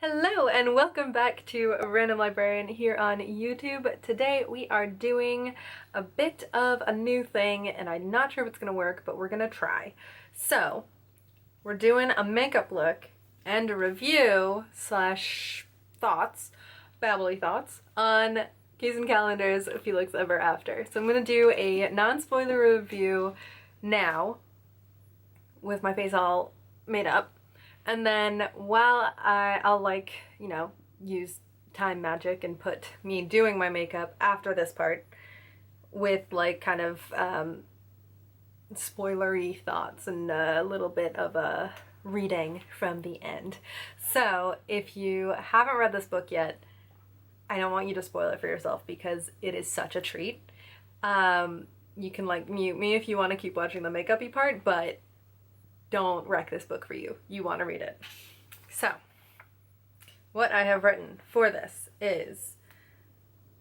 Hello and welcome back to Random Librarian here on YouTube. Today we are doing a bit of a new thing and I'm not sure if it's going to work, but we're going to try. So we're doing a makeup look and a review slash thoughts, babbly thoughts, on Kacen Callender's Felix Ever After. So I'm going to do a non-spoiler review now with my face all made up. And then while I'll like, you know, use time magic and put me doing my makeup after this part with like kind of spoilery thoughts and a little bit of a reading from the end. So if you haven't read this book yet, I don't want you to spoil it for yourself because it is such a treat. You can like mute me if you want to keep watching the makeup-y part, but don't wreck this book for you. You want to read it. So, what I have written for this is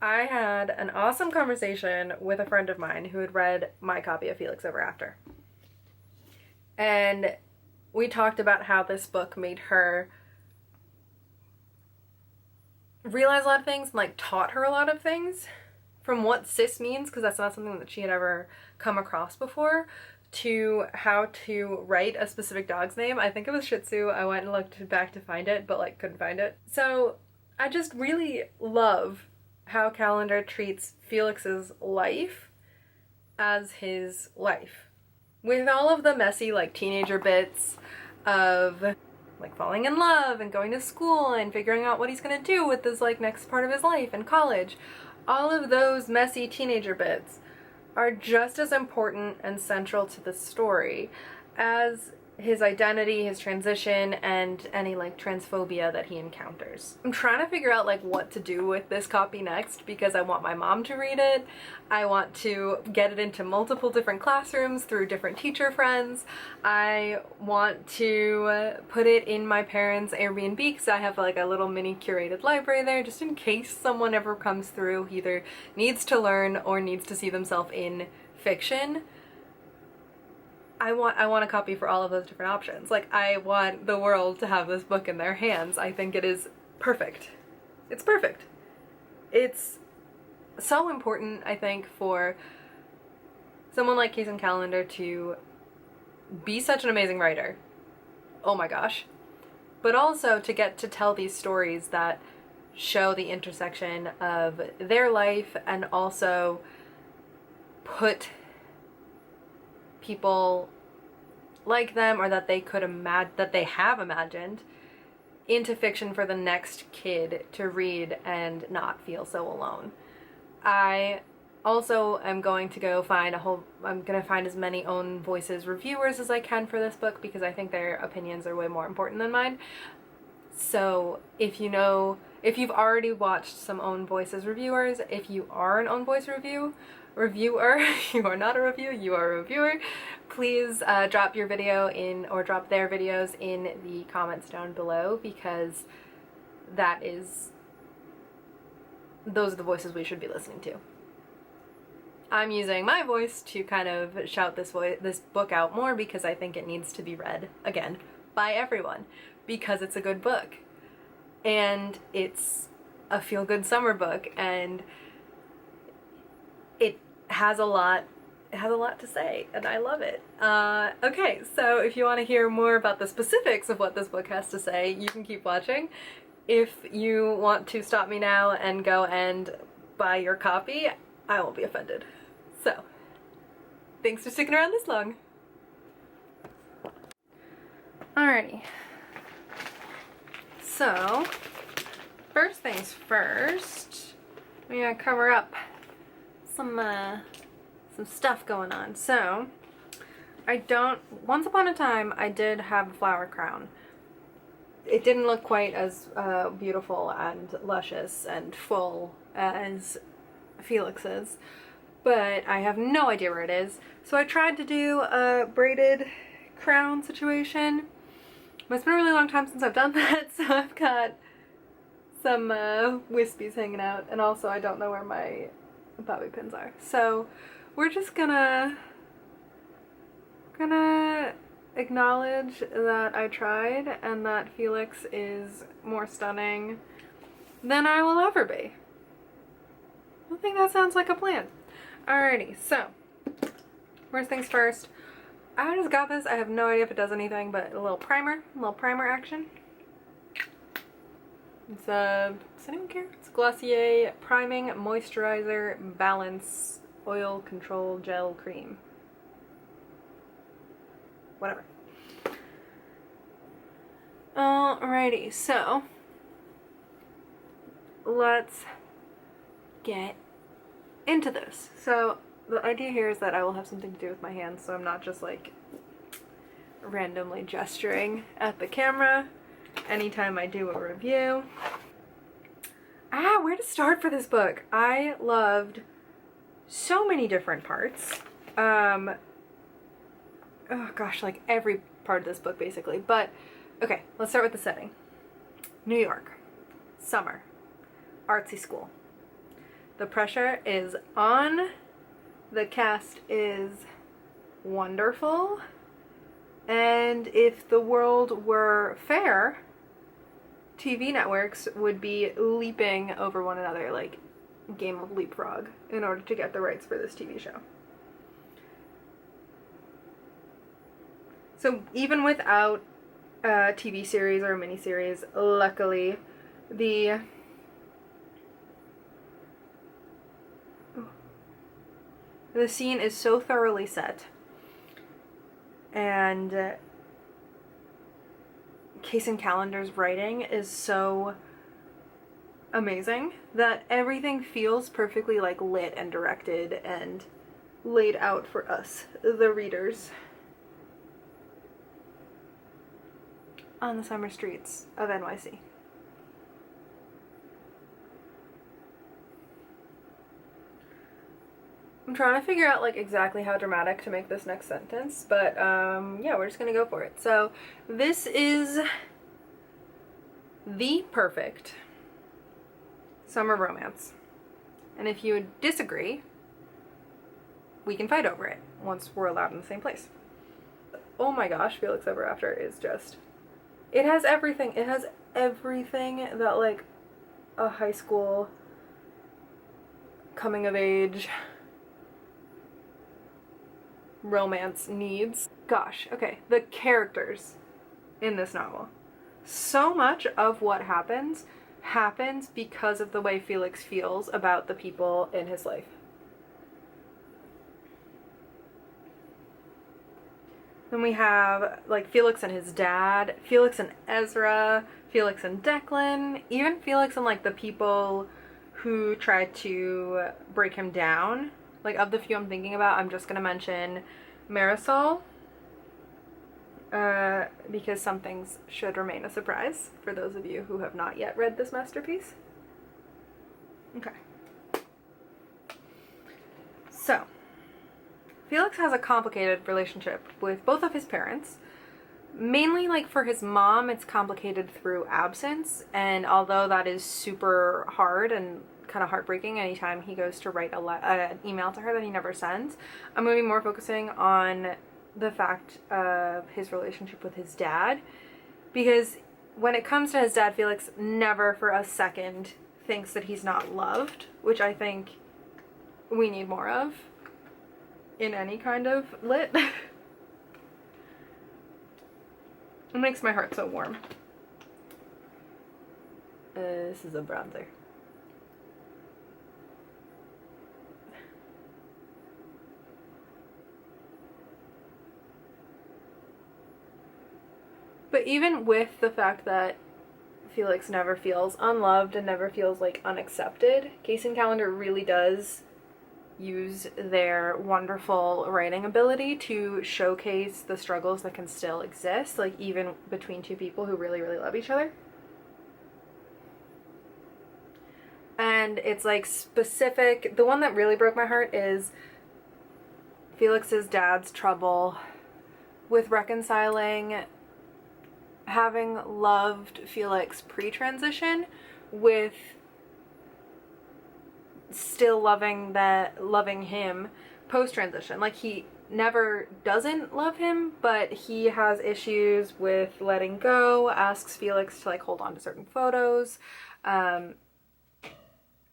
I had an awesome conversation with a friend of mine who had read my copy of Felix Ever After. And we talked about how this book made her realize a lot of things and like taught her a lot of things from what cis means, because that's not something that she had ever come across before, to how to write a specific dog's name. I think it was Shih Tzu. I went and looked back to find it, but like couldn't find it. So I just really love how Callender treats Felix's life as his life. With all of the messy like teenager bits of like falling in love and going to school and figuring out what he's gonna do with this like next part of his life and college. All of those messy teenager bits are just as important and central to the story as his identity, his transition, and any like transphobia that he encounters. I'm trying to figure out like what to do with this copy next because I want my mom to read it. I want to get it into multiple different classrooms through different teacher friends. I want to put it in my parents' Airbnb because I have like a little mini curated library there just in case someone ever comes through who either needs to learn or needs to see themselves in fiction. I want a copy for all of those different options. Like, I want the world to have this book in their hands. I think it is perfect. It's perfect. It's so important, I think, for someone like Kacen Callender to be such an amazing writer. Oh my gosh. But also to get to tell these stories that show the intersection of their life and also put people like them or that they could that they have imagined into fiction for the next kid to read and not feel so alone. I also am going to go find I'm gonna find as many own voices reviewers as I can for this book because I think their opinions are way more important than mine. So if you've already watched some own voices reviewers, if you are an own voice reviewer, you are not a review, you are a reviewer, please drop your video in, or drop their videos in the comments down below, because those are the voices we should be listening to. I'm using my voice to kind of shout this book out more because I think it needs to be read, again, by everyone, because it's a good book. And it's a feel-good summer book, and it has a lot to say, and I love it. Okay, so if you want to hear more about the specifics of what this book has to say, you can keep watching. If you want to stop me now and go and buy your copy, I won't be offended. So, thanks for sticking around this long. Alrighty. So, first things first, we gotta cover up some stuff going on. So, once upon a time, I did have a flower crown. It didn't look quite as beautiful and luscious and full as Felix's, but I have no idea where it is. So I tried to do a braided crown situation, but it's been a really long time since I've done that, so I've got some wispies hanging out, and also I don't know where my bobby pins are. So we're just gonna acknowledge that I tried and that Felix is more stunning than I will ever be. I think that sounds like a plan. Alrighty, so first things first. I just got this. I have no idea if it does anything, but a little primer action. It's a, does anyone care? It's Glossier Priming Moisturizer Balance Oil Control Gel Cream. Whatever. Alrighty, so let's get into this. So the idea here is that I will have something to do with my hands, so I'm not just like randomly gesturing at the camera anytime I do a review. Where to start for this book? I loved so many different parts. Oh gosh, like every part of this book basically. But okay, let's start with the setting. New York, summer, artsy school. The pressure is on. The cast is wonderful. And if the world were fair, TV networks would be leaping over one another like game of leapfrog in order to get the rights for this TV show. So even without a TV series or a miniseries, luckily the scene is so thoroughly set, and Kacen Callender's writing is so amazing that everything feels perfectly like lit and directed and laid out for us, the readers, on the summer streets of NYC. I'm trying to figure out like exactly how dramatic to make this next sentence, but yeah, we're just gonna go for it. So this is the perfect summer romance, and if you disagree, we can fight over it once we're allowed in the same place. Oh my gosh, Felix Ever After is just, it has everything. It has everything that like a high school coming of age romance needs. Gosh, okay, the characters in this novel. So much of what happens because of the way Felix feels about the people in his life. Then we have like Felix and his dad, Felix and Ezra, Felix and Declan, even Felix and like the people who tried to break him down. Like, of the few I'm thinking about, I'm just gonna mention Marisol, because some things should remain a surprise for those of you who have not yet read this masterpiece. Okay. So, Felix has a complicated relationship with both of his parents. Mainly, like, for his mom, it's complicated through absence, and although that is super hard and kind of heartbreaking anytime he goes to write an email to her that he never sends, I'm going to be more focusing on the fact of his relationship with his dad, because when it comes to his dad, Felix never for a second thinks that he's not loved, which I think we need more of in any kind of lit. It makes my heart so warm. This is a bronzer. But even with the fact that Felix never feels unloved and never feels like unaccepted, Kacen Callender really does use their wonderful writing ability to showcase the struggles that can still exist, like even between two people who really, really love each other. And it's like specific, the one that really broke my heart is Felix's dad's trouble with reconciling having loved Felix pre-transition with still loving him post-transition. Like, he never doesn't love him, but he has issues with letting go, asks Felix to like hold on to certain photos,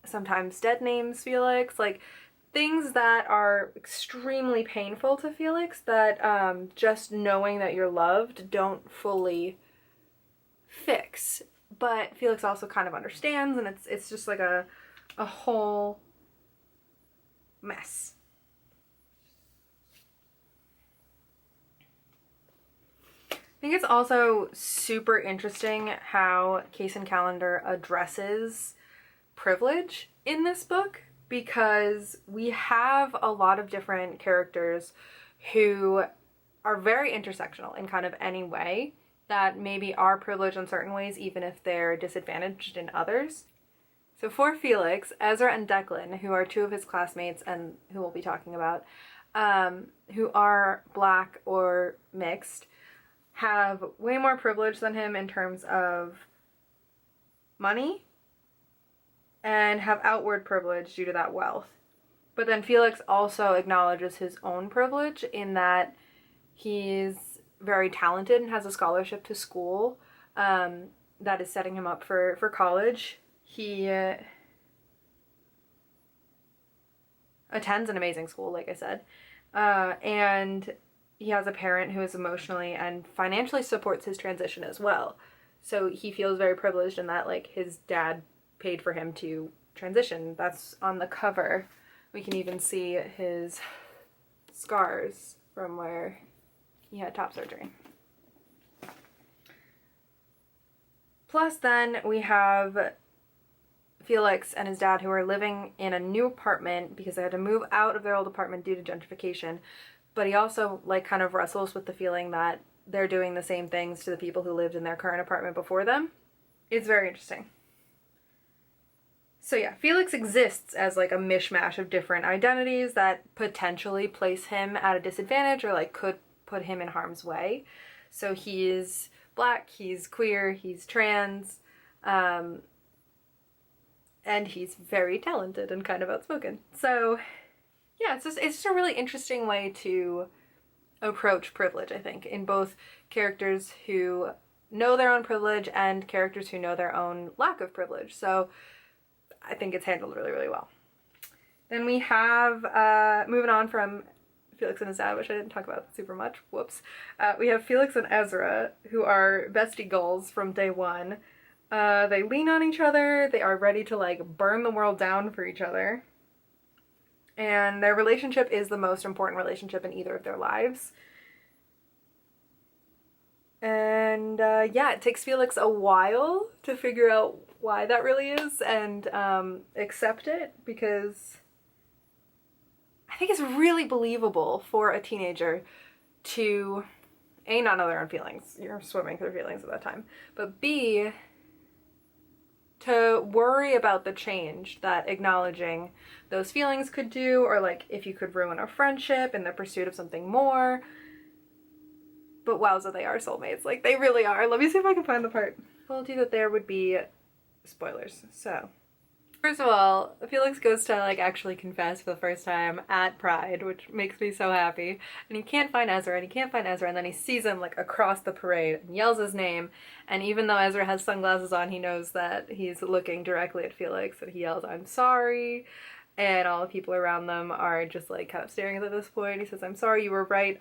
sometimes dead names Felix, like things that are extremely painful to Felix that just knowing that you're loved don't fully fix. But Felix also kind of understands, and it's just like a whole mess. I think it's also super interesting how Kacen Callender addresses privilege in this book, because we have a lot of different characters who are very intersectional in kind of any way, that maybe are privileged in certain ways even if they're disadvantaged in others. So for Felix, Ezra and Declan, who are two of his classmates and who we'll be talking about, who are Black or mixed, have way more privilege than him in terms of money, and have outward privilege due to that wealth. But then Felix also acknowledges his own privilege in that he's very talented and has a scholarship to school that is setting him up for college. He attends an amazing school, like I said, and he has a parent who is emotionally and financially supports his transition as well. So he feels very privileged in that, like, his dad paid for him to transition. That's on the cover. We can even see his scars from where he had top surgery. Plus then we have Felix and his dad, who are living in a new apartment because they had to move out of their old apartment due to gentrification. But he also like kind of wrestles with the feeling that they're doing the same things to the people who lived in their current apartment before them. It's very interesting. So yeah, Felix exists as like a mishmash of different identities that potentially place him at a disadvantage or like could put him in harm's way. So he's Black, he's queer, he's trans, and he's very talented and kind of outspoken. So yeah, it's just a really interesting way to approach privilege, I think, in both characters who know their own privilege and characters who know their own lack of privilege. So I think it's handled really, really well. Then we have, moving on from Felix and his dad, which I didn't talk about super much, whoops. We have Felix and Ezra, who are bestie goals from day one. They lean on each other, they are ready to like burn the world down for each other. And their relationship is the most important relationship in either of their lives. And yeah, it takes Felix a while to figure out why that really is and accept it, because I think it's really believable for a teenager to A, not know their own feelings. You're swimming through feelings at that time. But B, to worry about the change that acknowledging those feelings could do, or like if you could ruin a friendship in the pursuit of something more. But wowza, they are soulmates. Like, they really are. Let me see if I can find the part. I told you that there would be spoilers. So, first of all, Felix goes to like actually confess for the first time at Pride, which makes me so happy. And he can't find Ezra, and then he sees him like across the parade and yells his name. And even though Ezra has sunglasses on, he knows that he's looking directly at Felix, and he yells, "I'm sorry." And all the people around them are just like kind of staring at this point. He says, "I'm sorry, you were right.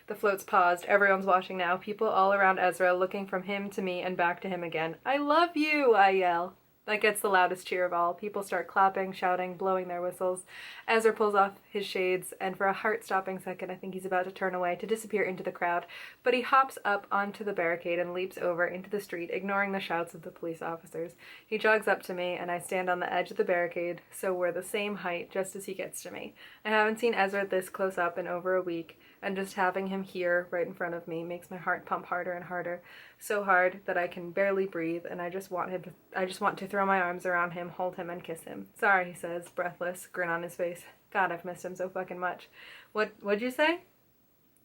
The float's paused. Everyone's watching now. People all around Ezra looking from him to me and back to him again. I love you," I yell. That gets the loudest cheer of all. People start clapping, shouting, blowing their whistles. Ezra pulls off his shades, and for a heart-stopping second, I think he's about to turn away to disappear into the crowd. But he hops up onto the barricade and leaps over into the street, ignoring the shouts of the police officers. He jogs up to me, and I stand on the edge of the barricade, so we're the same height just as he gets to me. I haven't seen Ezra this close up in over a week, and just having him here right in front of me makes my heart pump harder and harder. So hard that I can barely breathe, and I just want to throw my arms around him, hold him, and kiss him. "Sorry," he says, breathless, grin on his face. God, I've missed him so fucking much. What'd you say?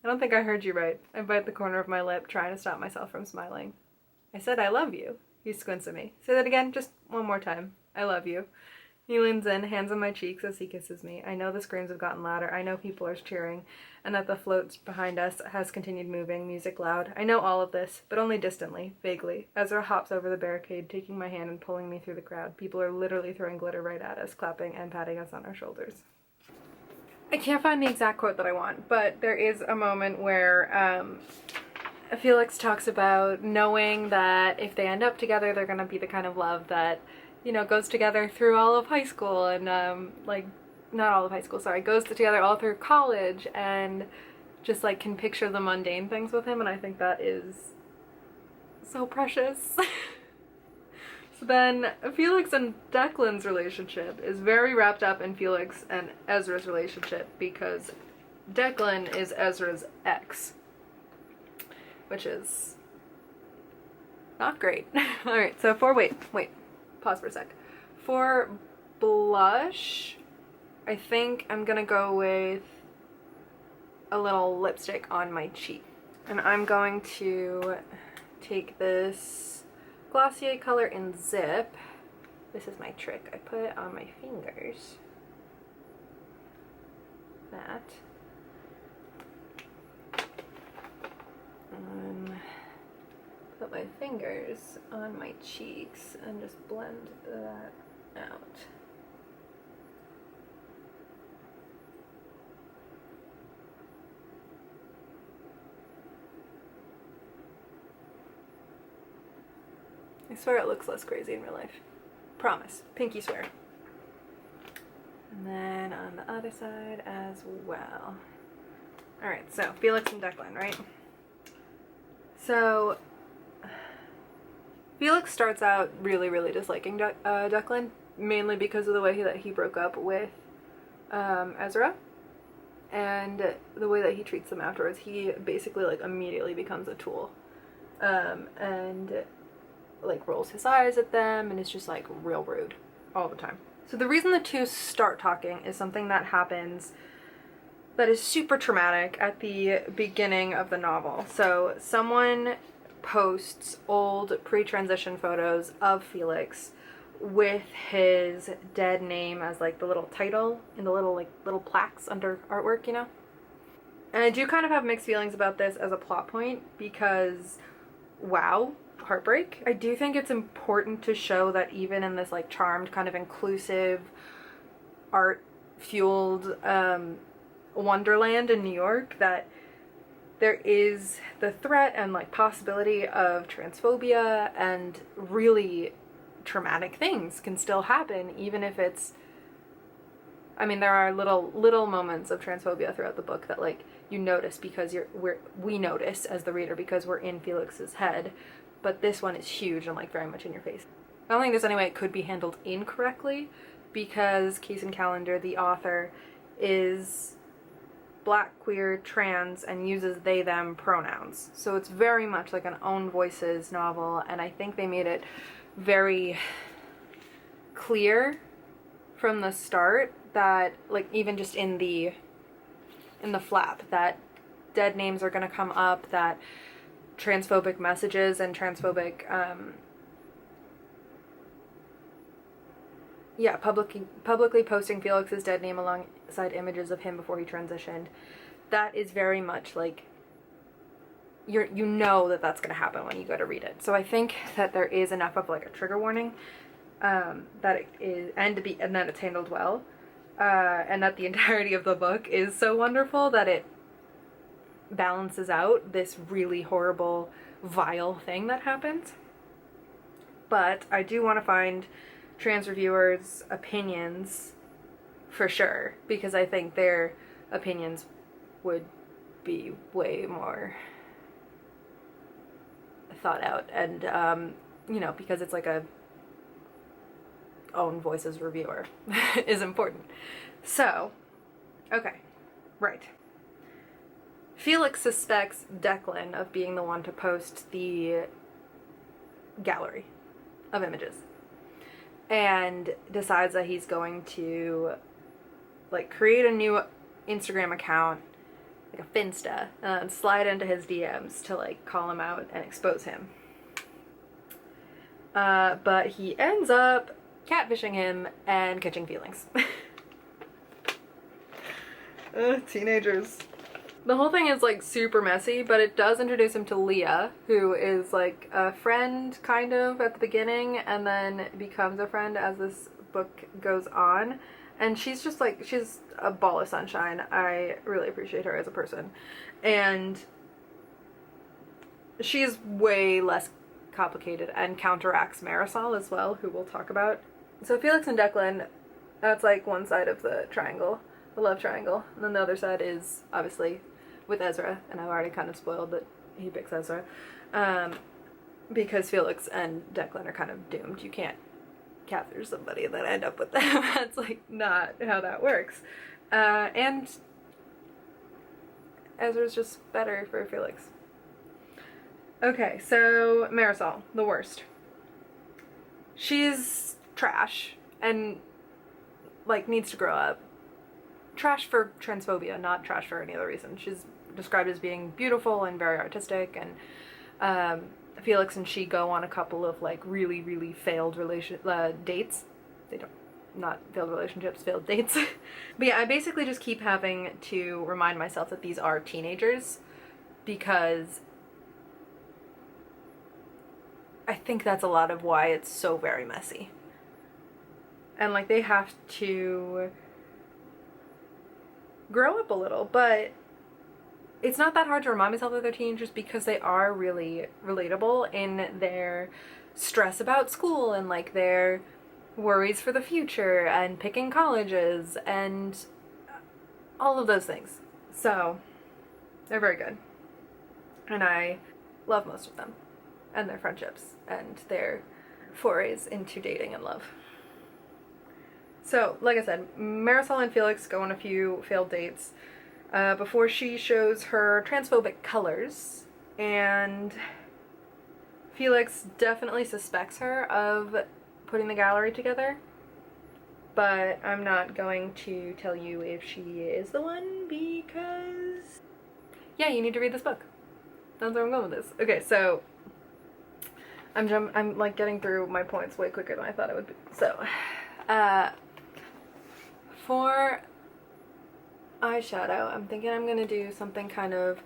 I don't think I heard you right. I bite the corner of my lip, trying to stop myself from smiling. I said I love you. He squints at me. Say that again, just one more time. I love you. He leans in, hands on my cheeks as he kisses me. I know the screams have gotten louder. I know people are cheering, and that the float behind us has continued moving, music loud. I know all of this, but only distantly, vaguely. Ezra hops over the barricade, taking my hand and pulling me through the crowd. People are literally throwing glitter right at us, clapping and patting us on our shoulders. I can't find the exact quote that I want, but there is a moment where Felix talks about knowing that if they end up together, they're going to be the kind of love that, you know, goes together through all of high school and, like, not all of high school, sorry, goes together all through college and just, like, can picture the mundane things with him, and I think that is so precious. So then, Felix and Declan's relationship is very wrapped up in Felix and Ezra's relationship because Declan is Ezra's ex, which is not great. Alright, so wait. Pause for a sec. For blush, I think I'm gonna go with a little lipstick on my cheek. And I'm going to take this Glossier color in Zip. This is my trick. I put it on my fingers. That. Put my fingers on my cheeks and just blend that out. I swear it looks less crazy in real life. Promise. Pinky swear. And then on the other side as well. Alright, so Felix and Declan, right? So Felix starts out really disliking Declan, mainly because of the way that he broke up with Ezra, and the way that he treats them afterwards. He basically, like, immediately becomes a tool, and, like, rolls his eyes at them, and is just, like, real rude all the time. So the reason the two start talking is something that happens that is super traumatic at the beginning of the novel. So someone posts old pre-transition photos of Felix with his dead name as, like, the little title in the little plaques under artwork, you know? And I do kind of have mixed feelings about this as a plot point because, wow, heartbreak. I do think it's important to show that even in this, like, charmed, kind of inclusive, art-fueled wonderland in New York, that there is the threat and, like, possibility of transphobia, and really traumatic things can still happen, even if it's, I mean, there are little moments of transphobia throughout the book that, like, you notice because we notice as the reader because we're in Felix's head, but this one is huge and, like, very much in your face. I don't think there's any way it could be handled incorrectly because Kacen Callender, the author, is Black, queer, trans, and uses they, them pronouns. So it's very much like an own voices novel, and I think they made it very clear from the start that, like, even just in the flap, that dead names are going to come up, that transphobic messages and transphobic publicly posting Felix's dead name alongside images of him before he transitioned. That is very much, like, you know that that's going to happen when you go to read it. So I think that there is enough of, like, a trigger warning, that it is, and that it's handled well, and that the entirety of the book is so wonderful that it balances out this really horrible, vile thing that happens. But I do want to find trans reviewers' opinions for sure, because I think their opinions would be way more thought out, and you know, because it's like a own voices reviewer is important. So, okay, right. Felix suspects Declan of being the one to post the gallery of images, and decides that he's going to, like, create a new Instagram account, like a Finsta, and slide into his DMs to, like, call him out and expose him. But he ends up catfishing him and catching feelings. Teenagers. The whole thing is like super messy, but it does introduce him to Leah, who is like a friend kind of at the beginning and then becomes a friend as this book goes on. And she's just like, she's a ball of sunshine. I really appreciate her as a person. And she's way less complicated and counteracts Marisol as well, who we'll talk about. So Felix and Declan, that's like one side of the triangle, the love triangle. And then the other side is obviously with Ezra, and I've already kind of spoiled that he picks Ezra, because Felix and Declan are kind of doomed. You can't capture somebody and then end up with them. That's like not how that works. And Ezra's just better for Felix. Okay, so Marisol, the worst. She's trash and like needs to grow up. Trash for transphobia, not trash for any other reason. She's described as being beautiful and very artistic, and Felix and she go on a couple of like really failed dates. They don't, not failed relationships, failed dates. But yeah, I basically just keep having to remind myself that these are teenagers, because I think that's a lot of why it's so very messy. And like they have to grow up a little, but it's not that hard to remind myself that they're teenagers because they are really relatable in their stress about school and like their worries for the future and picking colleges and all of those things. So they're very good. And I love most of them and their friendships and their forays into dating and love. So, like I said, Marisol and Felix go on a few failed dates before she shows her transphobic colors, and Felix definitely suspects her of putting the gallery together, but I'm not going to tell you if she is the one because, yeah, you need to read this book. That's where I'm going with this. Okay, so I'm like getting through my points way quicker than I thought it would be. So, for eyeshadow, I'm thinking I'm gonna do something kind of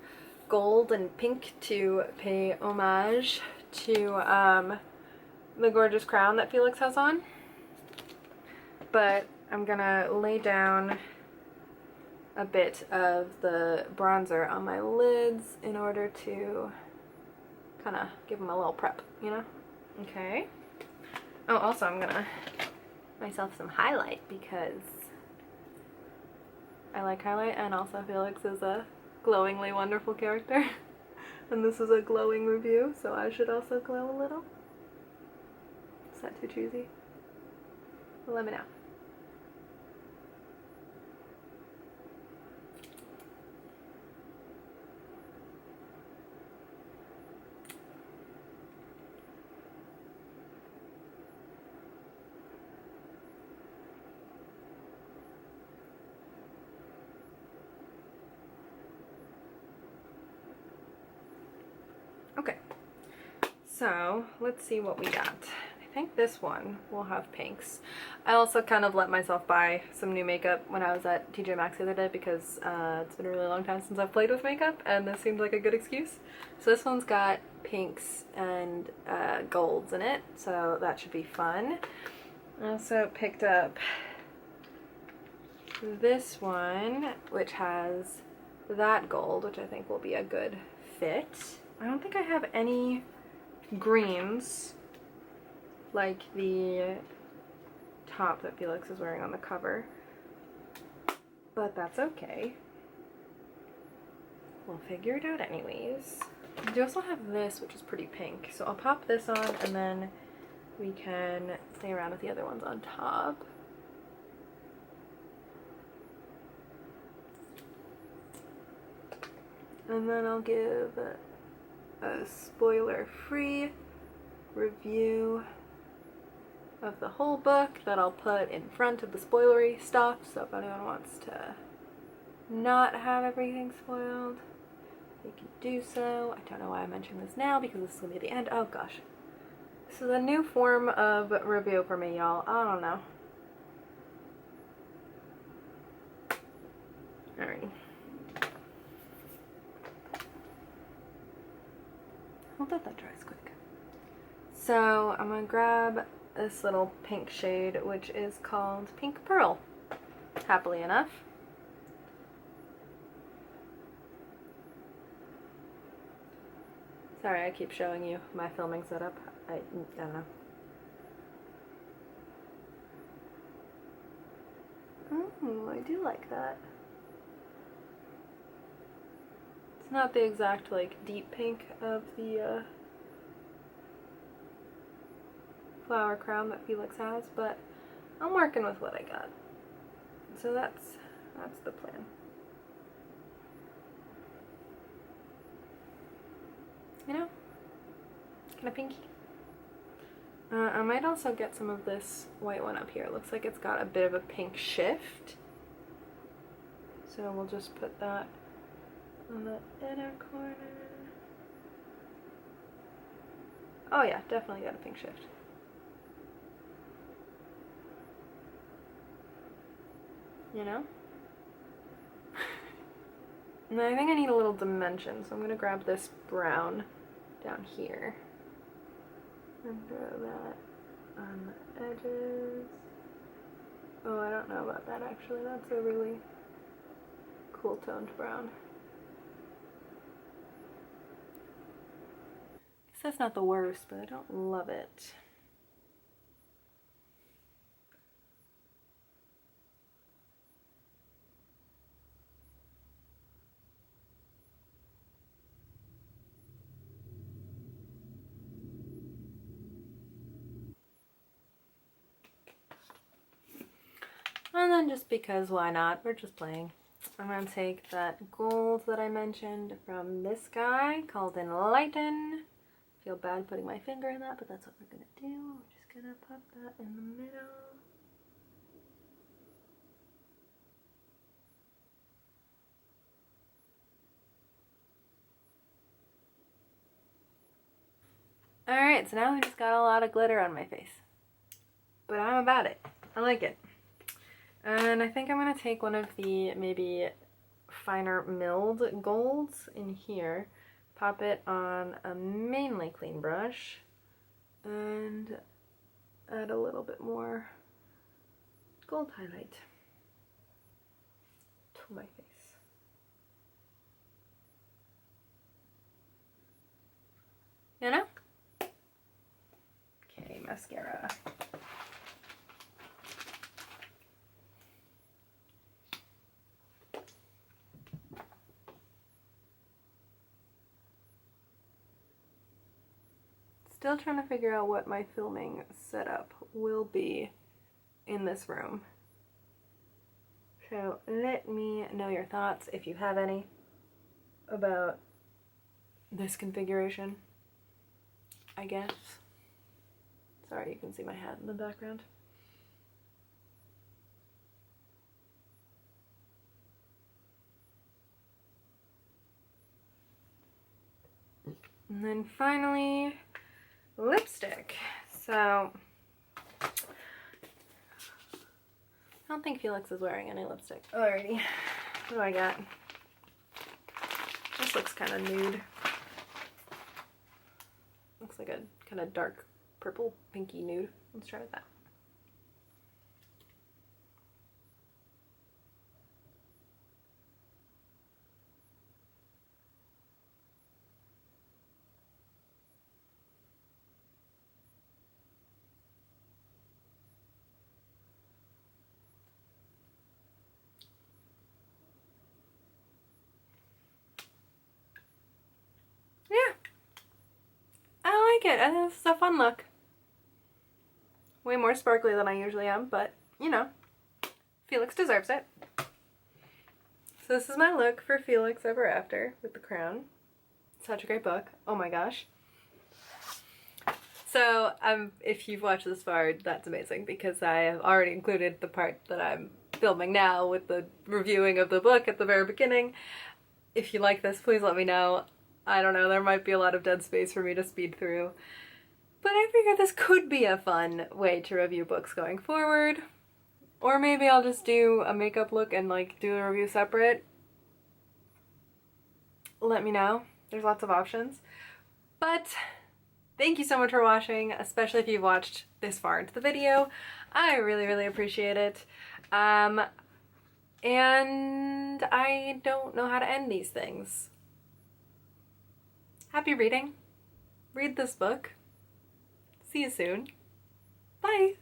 gold and pink to pay homage to the gorgeous crown that Felix has on. But I'm gonna lay down a bit of the bronzer on my lids in order to kind of give them a little prep, you know? Okay. Oh, also I'm gonna myself some highlight because I like highlight, and also Felix is a glowingly wonderful character. And this is a glowing review, so I should also glow a little. Is that too choosy? Let me know. Okay, so let's see what we got. I think this one will have pinks. I also kind of let myself buy some new makeup when I was at TJ Maxx the other day because it's been a really long time since I've played with makeup, and this seemed like a good excuse. So this one's got pinks and golds in it, so that should be fun. I also picked up this one, which has that gold, which I think will be a good fit. I don't think I have any greens like the top that Felix is wearing on the cover, but that's okay. We'll figure it out anyways. I do also have this, which is pretty pink, so I'll pop this on and then we can play around with the other ones on top. And then I'll give a spoiler-free review of the whole book that I'll put in front of the spoilery stuff, so if anyone wants to not have everything spoiled, they can do so. I don't know why I mentioned this now because this is going to be the end. Oh gosh. This is a new form of review for me, y'all. I don't know. Alrighty. Hope that dries quick. So I'm gonna grab this little pink shade, which is called Pink Pearl, happily enough. Sorry, I keep showing you my filming setup. I don't know. Oh, I do like that. It's not the exact, like, deep pink of the flower crown that Felix has, but I'm working with what I got. So that's the plan. You know? Kind of pinky. I might also get some of this white one up here. It looks like it's got a bit of a pink shift. So we'll just put that on the inner corner. Oh yeah, definitely got a pink shift. You know? And I think I need a little dimension, so I'm gonna grab this brown down here and throw that on the edges. Oh, I don't know about that actually. That's a really cool toned brown. Guess that's not the worst, but I don't love it. And then just because why not, we're just playing. I'm going to take that gold that I mentioned from this guy called Enlighten. Feel bad putting my finger in that, but that's what we're going to do. We're just going to put that in the middle. Alright, so now we just got a lot of glitter on my face. But I'm about it. I like it. And I think I'm going to take one of the maybe finer milled golds in here, pop it on a mainly clean brush, and add a little bit more gold highlight to my face. You know? Okay, mascara. Still trying to figure out what my filming setup will be in this room. So let me know your thoughts, if you have any, about this configuration, I guess. Sorry, you can see my hat in the background. And then finally, lipstick. So I don't think Felix is wearing any lipstick. Alrighty, what do I got? This looks kind of nude. Looks like a kind of dark purple pinky nude. Let's try with that. It. I think this is a fun look. Way more sparkly than I usually am, but you know, Felix deserves it. So this is my look for Felix Ever After with the crown. Such a great book. Oh my gosh. So if you've watched this far, that's amazing because I have already included the part that I'm filming now with the reviewing of the book at the very beginning. If you like this, please let me know. I don't know, there might be a lot of dead space for me to speed through. But I figure this could be a fun way to review books going forward. Or maybe I'll just do a makeup look and like do a review separate. Let me know. There's lots of options. But thank you so much for watching, especially if you've watched this far into the video. I really, really appreciate it. And I don't know how to end these things. Happy reading. Read this book. See you soon. Bye.